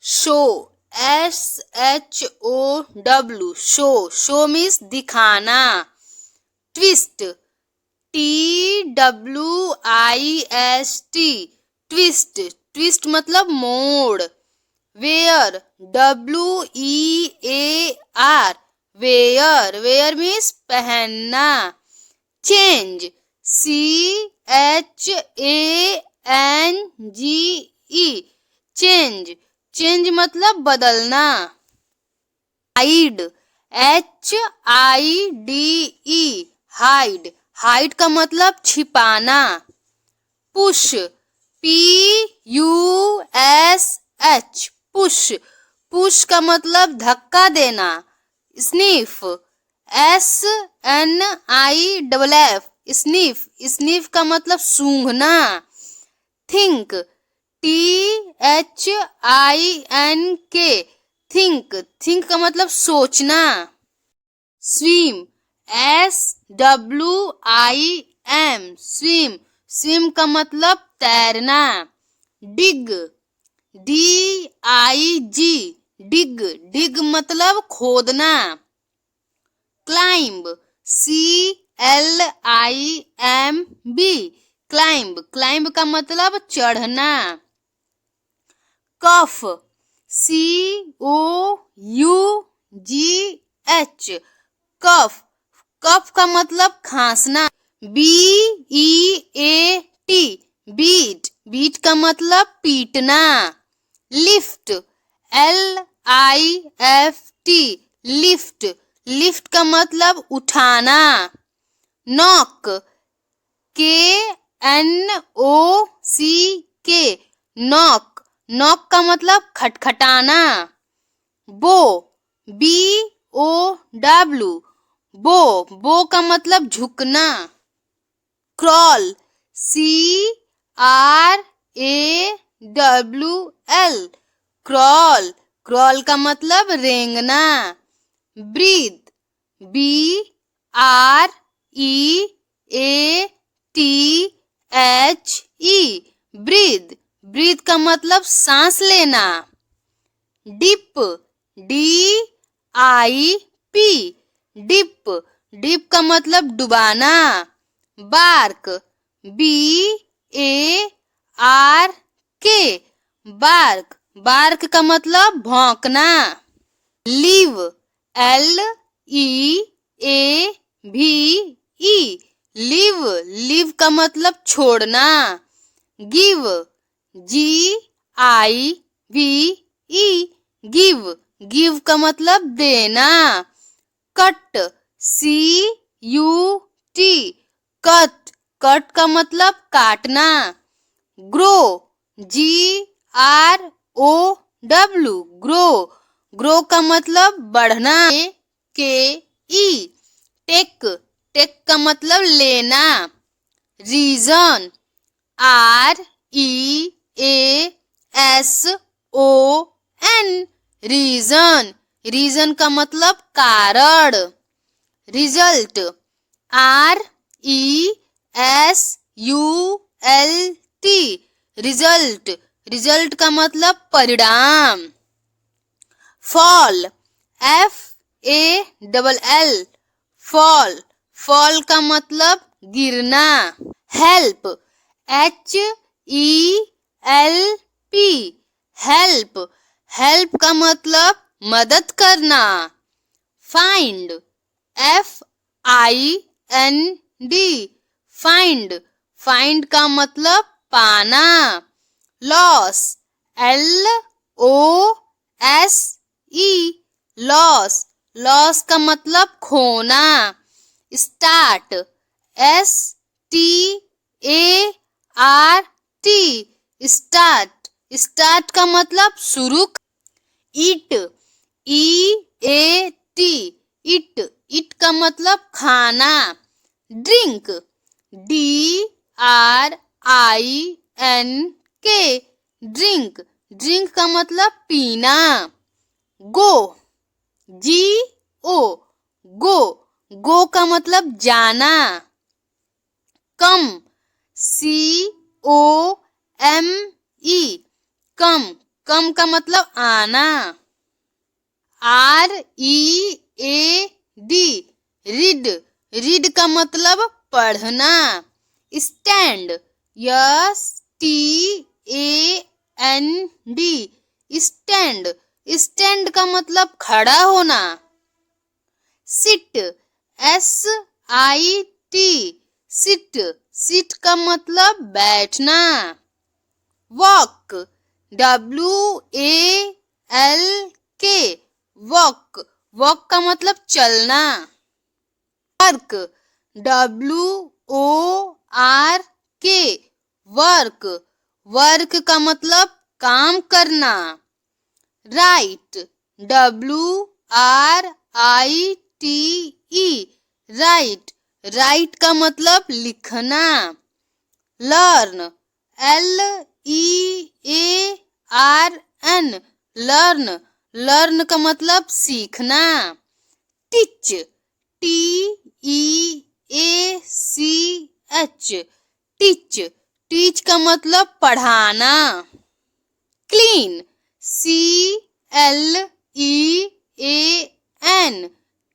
Show, SHOW, show means दिखाना। Twist, TWIST, twist मतलब मोड़। वेयर, WEAR, वेयर मीन्स पहनना। चेंज, CHANGE, चेंज मतलब बदलना। हाइड, HIDE, हाइड का मतलब छिपाना। पुश, PUSH, पुश का मतलब धक्का देना। स्नीफ, SNIFF, स्नीफ का मतलब सूंघना। थिंक, THINK का मतलब सोचना। स्विम, SWIM, स्विम का मतलब तैरना। डिग, डिग मतलब खोदना। क्लाइंब, क्लाइंब का मतलब चढ़ना। कफ, COUGH, कफ का मतलब खांसना। BEAT, बीट का मतलब पीटना। लिफ्ट, LIFT, लिफ्ट का मतलब उठाना। नॉक, KNOCK, नॉक का मतलब खटखटाना। बो, BOW, बो का मतलब झुकना। क्रॉल, CRAWL, क्रॉल का मतलब रेंगना। ब्रीथ, BREATHE, ब्रीथ का मतलब सांस लेना। डिप, डिप का मतलब डुबाना। बार्क, बार्क का मतलब भौंकना। लीव, LEAVE, लीव का मतलब छोड़ना। गिव, GIVE, गिव का मतलब देना। कट, कट का मतलब काटना। ग्रो, ग्रो का मतलब बढ़ना। टेक का मतलब लेना। रीजन, REASON, रीजन का मतलब कारण। रिजल्ट, RESULT, रिजल्ट का मतलब परिणाम। फॉल, FALL, फॉल का मतलब गिरना। हेल्प, हेल्प का मतलब मदद करना। फाइंड, फाइंड का मतलब पाना। लॉस, लॉस का मतलब खोना। स्टार्ट, स्टार्ट का मतलब शुरू। ईट, इट का मतलब खाना। ड्रिंक, ड्रिंक का मतलब पीना। गो, गो का मतलब जाना। कम, COME, कम का मतलब आना। R-E-A-D रीड, रीड का मतलब पढ़ना। स्टैंड, S-T-A-N-D स्टैंड, स्टैंड का मतलब खड़ा होना। सिट, S-I-T सिट, सिट का मतलब बैठना। वॉक, W-A-L-K वॉक, वॉक का मतलब चलना। वर्क, W-O-R-K वर्क, वर्क का मतलब काम करना। राइट, W-R-I-T-E राइट, राइट का मतलब लिखना। लर्न, L-E-A-R-N लर्न, लर्न का मतलब सीखना। टीच, T-E-A-C-H टीच, टीच का मतलब पढ़ाना। क्लीन, C-L-E-A-N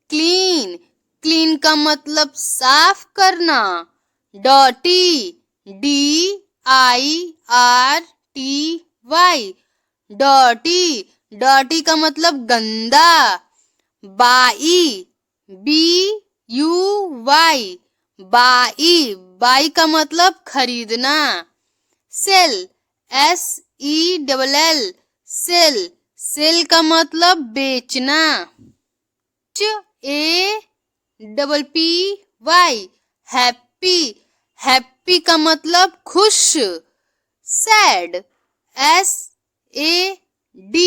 क्लीन, क्लीन का मतलब साफ करना। डॉटी, D-I-R-T-Y डॉटी, डॉटी का मतलब गंदा। बाई, B-U-Y बाई, बाई का मतलब खरीदना। सेल, S-E-L-L सेल, सेल का मतलब बेचना। H-A-P-P-Y हैप्पी, हैप्पी का मतलब खुश। सैड, S-A-D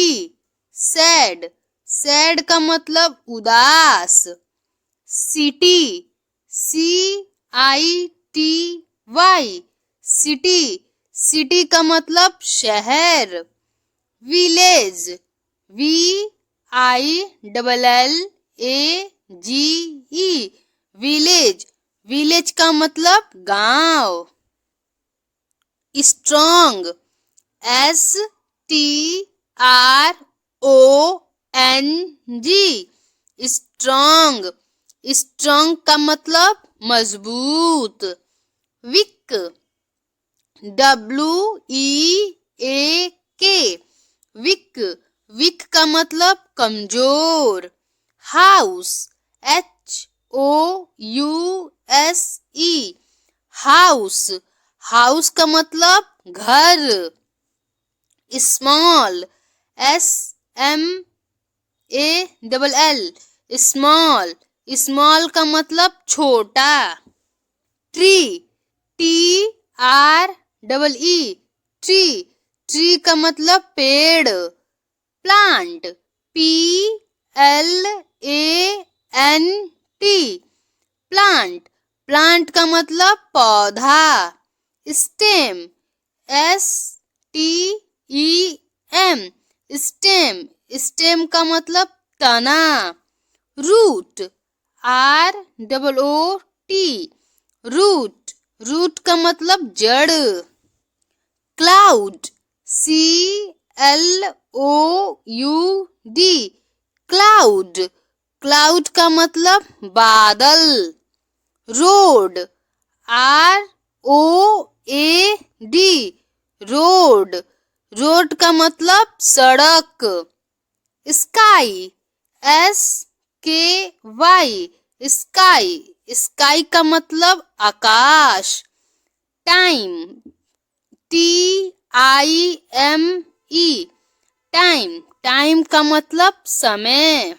सैड, सैड का मतलब उदास। सिटी, C-I-T-Y सिटी, सिटी का मतलब शहर। विलेज, V-I-L-L-A-G-E विलेज, विलेज का मतलब गांव। स्ट्रॉन्ग, S-T-R-O-N-G स्ट्रॉन्ग, स्ट्रॉन्ग का मतलब मजबूत। वीक, W-E-A-K वीक, वीक का मतलब कमजोर। हाउस, H-O-U-S-E हाउस, हाउस का मतलब घर। स्मॉल, S-M-A-L-L स्मॉल, स्मॉल का मतलब छोटा। ट्री, T-R-E-E ट्री, ट्री का मतलब पेड़। प्लांट, P-L-A-N-T प्लांट, प्लांट का मतलब पौधा। स्टेम, S-T-E-M स्टेम, स्टेम का मतलब तना। रूट, R-O-O-T रूट, रूट का मतलब जड़। क्लाउड, C-L-O-U-D क्लाउड, क्लाउड का मतलब बादल। रोड, R-O-A-D रोड, रोड का मतलब सड़क। स्काई, S-K-Y स्काई, स्काई का मतलब आकाश। टाइम, T-I-M-E टाइम, टाइम का मतलब समय।